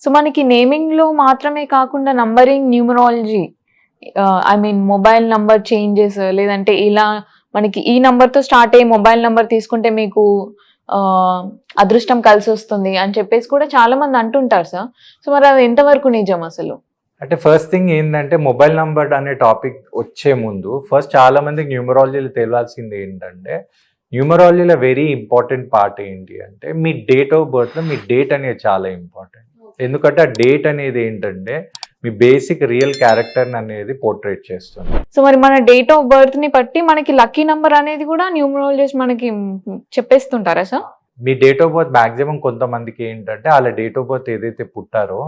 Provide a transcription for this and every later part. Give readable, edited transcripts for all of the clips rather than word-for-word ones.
So మనకి నేమింగ్‌లో మాత్రమే కాకుండా numbering, numerology I mean mobile number changes లేదంటే ఇలా మనకి ఈ నంబర్‌తో స్టార్ట్ అయ్యే మొబైల్ నంబర్ తీసుకుంటే మీకు అదృష్టం కలిసొస్తుంది అని చెప్పేసి కూడా చాలా మంది అంటుంటారు సార్. సో మరి అది ఎంతవరకు నిజం అసలు? అంటే ఫస్ట్ థింగ్ ఏంటంటే మొబైల్ నంబర్ అనే టాపిక్ వచ్చే ముందు ఫస్ట్ చాలా మందికి న్యూమరాలజీలో తెలియాల్సింది ఏంటంటే న్యూమరాలజీలో వెరీ ఇంపార్టెంట్ పార్ట్ ఏంటి అంటే మీ డేట్ ఆఫ్ బర్త్లో మీ డేట్ అనేది చాలా ఇంపార్టెంట్. ఎందుకంటే ఆ డేట్ అనేది ఏంటంటే మీ బేసిక్ రియల్ క్యారెక్టర్ అనేది పోర్ట్రేట్ చేస్తుంది. సో మరి మన డేట్ ఆఫ్ బర్త్ ని బట్టి మనకి లక్కీ నంబర్ అనేది కూడా న్యూమరాలజిస్ట్ మనకి చెప్పేస్తుంటారా సార్? మీ డేట్ ఆఫ్ బర్త్ మాక్సిమం కొంతమందికి ఏంటంటే వాళ్ళ డేట్ ఆఫ్ బర్త్ ఏదైతే పుట్టారో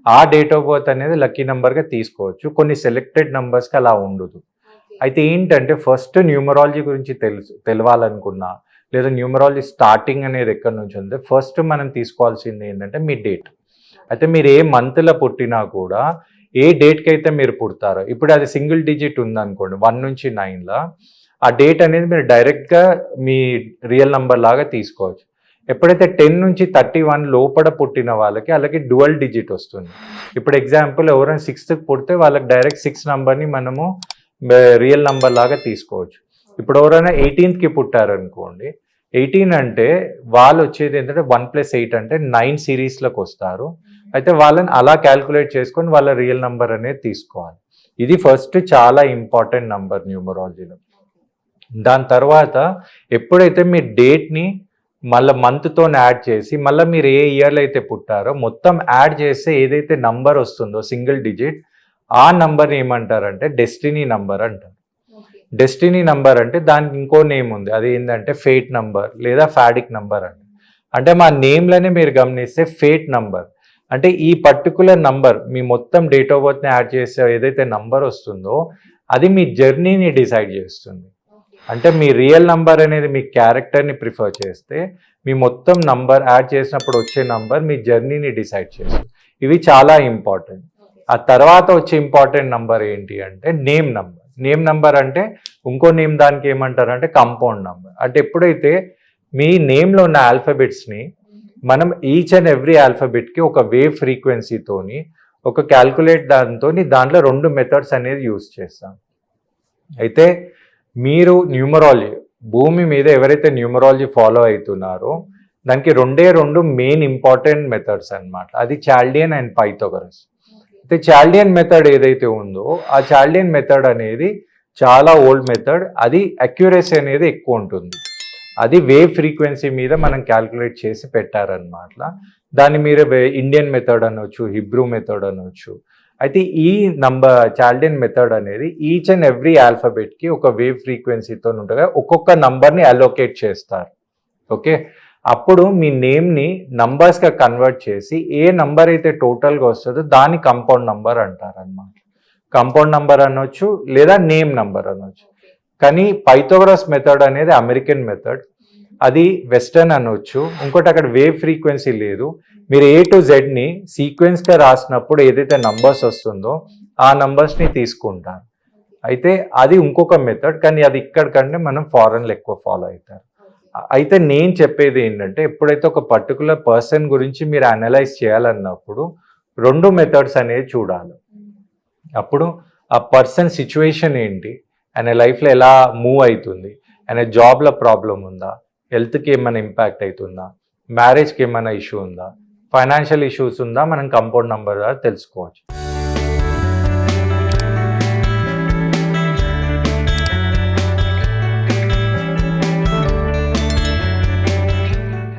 ఆ డేట్ ఆఫ్ బర్త్ అనేది లక్కీ నెంబర్గా తీసుకోవచ్చు. కొన్ని సెలెక్టెడ్ నెంబర్స్కి అలా ఉండదు. అయితే ఏంటంటే ఫస్ట్ న్యూమరాలజీ గురించి తెలవాలనుకున్నా లేదా న్యూమరాలజీ స్టార్టింగ్ అనేది ఎక్కడి నుంచి ఉంది ఫస్ట్ మనం తీసుకోవాల్సింది ఏంటంటే మీ డేట్. అయితే మీరు ఏ మంత్లో పుట్టినా కూడా ఏ డేట్కి అయితే మీరు పుడతారో ఇప్పుడు అది సింగిల్ డిజిట్ ఉందనుకోండి 1 నుంచి 9లా ఆ డేట్ అనేది మీరు డైరెక్ట్గా మీ రియల్ నెంబర్ లాగా తీసుకోవచ్చు. ఎప్పుడైతే 10 నుంచి 31 లోపల పుట్టిన వాళ్ళకి అలాగే డ్యువల్ డిజిట్ వస్తుంది. ఇప్పుడు ఎగ్జాంపుల్ ఎవరైనా 6కి పుడితే వాళ్ళకి డైరెక్ట్ 6 నెంబర్ని మనము రియల్ నెంబర్ లాగా తీసుకోవచ్చు. ఇప్పుడు ఎవరైనా 18కి పుట్టారనుకోండి 18 అంటే వాళ్ళు వచ్చేది ఏంటంటే 1+8 అంటే 9 సిరీస్లోకి వస్తారు. అయితే వాళ్ళని అలా క్యాల్కులేట్ చేసుకొని వాళ్ళ రియల్ నెంబర్ అనేది తీసుకోవాలి. ఇది ఫస్ట్ చాలా ఇంపార్టెంట్ నెంబర్ న్యూమరాలజీలో. దాని తర్వాత ఎప్పుడైతే మీ డేట్ని మళ్ళీ మంత్తో యాడ్ చేసి మళ్ళీ మీరు ఏ ఇయర్లో అయితే పుట్టారో మొత్తం యాడ్ చేస్తే ఏదైతే నంబర్ వస్తుందో సింగిల్ డిజిట్ ఆ నంబర్ని ఏమంటారంటే డెస్టినీ నంబర్ అంటారు. డెస్టినీ నంబర్ అంటే దానికి ఇంకో నేమ్ ఉంది, అది ఏంటంటే ఫేట్ నంబర్ లేదా ఫాడిక్ నంబర్ అంట. అంటే మా నేమ్లోనే మీరు గమనిస్తే ఫేట్ నంబర్ అంటే ఈ పర్టికులర్ నంబర్ మీ మొత్తం డేట్ ఆఫ్ బర్త్ని యాడ్ చేసే ఏదైతే నంబర్ వస్తుందో అది మీ జర్నీని డిసైడ్ చేస్తుంది. అంటే మీ రియల్ నంబర్ అనేది మీ క్యారెక్టర్ని ప్రిఫర్ చేస్తే మీ మొత్తం నంబర్ యాడ్ చేసినప్పుడు వచ్చే నంబర్ మీ జర్నీని డిసైడ్ చేస్తుంది. ఇవి చాలా ఇంపార్టెంట్. ఆ తర్వాత వచ్చే ఇంపార్టెంట్ నంబర్ ఏంటి అంటే నేమ్ నంబర్. నేమ్ నంబర్ అంటే ఇంకో నేమ్ దానికి ఏమంటారంటే కంపౌండ్ నంబర్. అంటే ఎప్పుడైతే మీ నేమ్లో ఉన్న ఆల్ఫాబెట్స్ని మనం ఈచ్ అండ్ ఎవ్రీ ఆల్ఫాబెట్కి ఒక వేవ్ ఫ్రీక్వెన్సీతోని ఒక క్యాల్కులేట్ దాంట్లో 2 మెథడ్స్ అనేది యూజ్ చేస్తాం. అయితే మీరు న్యూమరాలజీ భూమి మీద ఎవరైతే న్యూమరాలజీ ఫాలో అవుతున్నారో దానికి 2 మెయిన్ ఇంపార్టెంట్ మెథడ్స్ అన్నమాట. అది చాల్డియన్ అండ్ పైథాగరస్. అయితే చాల్డియన్ మెథడ్ ఏదైతే ఉందో ఆ చాల్డియన్ మెథడ్ అనేది చాలా ఓల్డ్ మెథడ్. అది అక్యురసీ అనేది ఎక్కువ ఉంటుంది. అది వేవ్ ఫ్రీక్వెన్సీ మీద మనం క్యాల్కులేట్ చేసి పెట్టారనమాట. దాన్ని మీరు ఇండియన్ మెథడ్ అనొచ్చు, హిబ్రూ మెథడ్ అనొచ్చు. అయితే ఈ చాల్డియన్ మెథడ్ అనేది ఈచ్ అండ్ ఎవ్రీ ఆల్ఫాబెట్కి ఒక వేవ్ ఫ్రీక్వెన్సీతో ఉంటుంది, ఒక్కొక్క నంబర్ని అలోకేట్ చేస్తారు. ఓకే, అప్పుడు మీ నేమ్ని నంబర్స్గా కన్వర్ట్ చేసి ఏ నంబర్ అయితే టోటల్గా వస్తుందో దాన్ని కంపౌండ్ నంబర్ అంటారు అన్నమాట. కంపౌండ్ నంబర్ అనొచ్చు లేదా నేమ్ నంబర్ అనొచ్చు. కానీ పైథాగరస్ మెథడ్ అనేది అమెరికన్ మెథడ్, అది వెస్టర్న్ అనొచ్చు. ఇంకోటి అక్కడ వేవ్ ఫ్రీక్వెన్సీ లేదు. మీరు A to Zని సీక్వెన్స్గా రాసినప్పుడు ఏదైతే నంబర్స్ వస్తుందో ఆ నంబర్స్ని తీసుకుంటారు. అయితే అది ఇంకొక మెథడ్, కానీ అది ఇక్కడికంటే మనం ఫారెన్లో ఎక్కువ ఫాలో అవుతారు. అయితే నేను చెప్పేది ఏంటంటే ఎప్పుడైతే ఒక పర్టికులర్ పర్సన్ గురించి మీరు అనలైజ్ చేయాలన్నప్పుడు 2 మెథడ్స్ అనేది చూడాలి. అప్పుడు ఆ పర్సన్ సిచ్యువేషన్ ఏంటి, ఆయన లైఫ్లో ఎలా మూవ్ అవుతుంది, ఆయన జాబ్లో ప్రాబ్లం ఉందా, హెల్త్కి ఏమైనా ఇంపాక్ట్ అవుతుందా, మ్యారేజ్కి ఏమైనా ఇష్యూ ఉందా, ఫైనాన్షియల్ ఇష్యూస్ ఉందా, మనం కంపౌండ్ నంబర్ ద్వారా తెలుసుకోవచ్చు.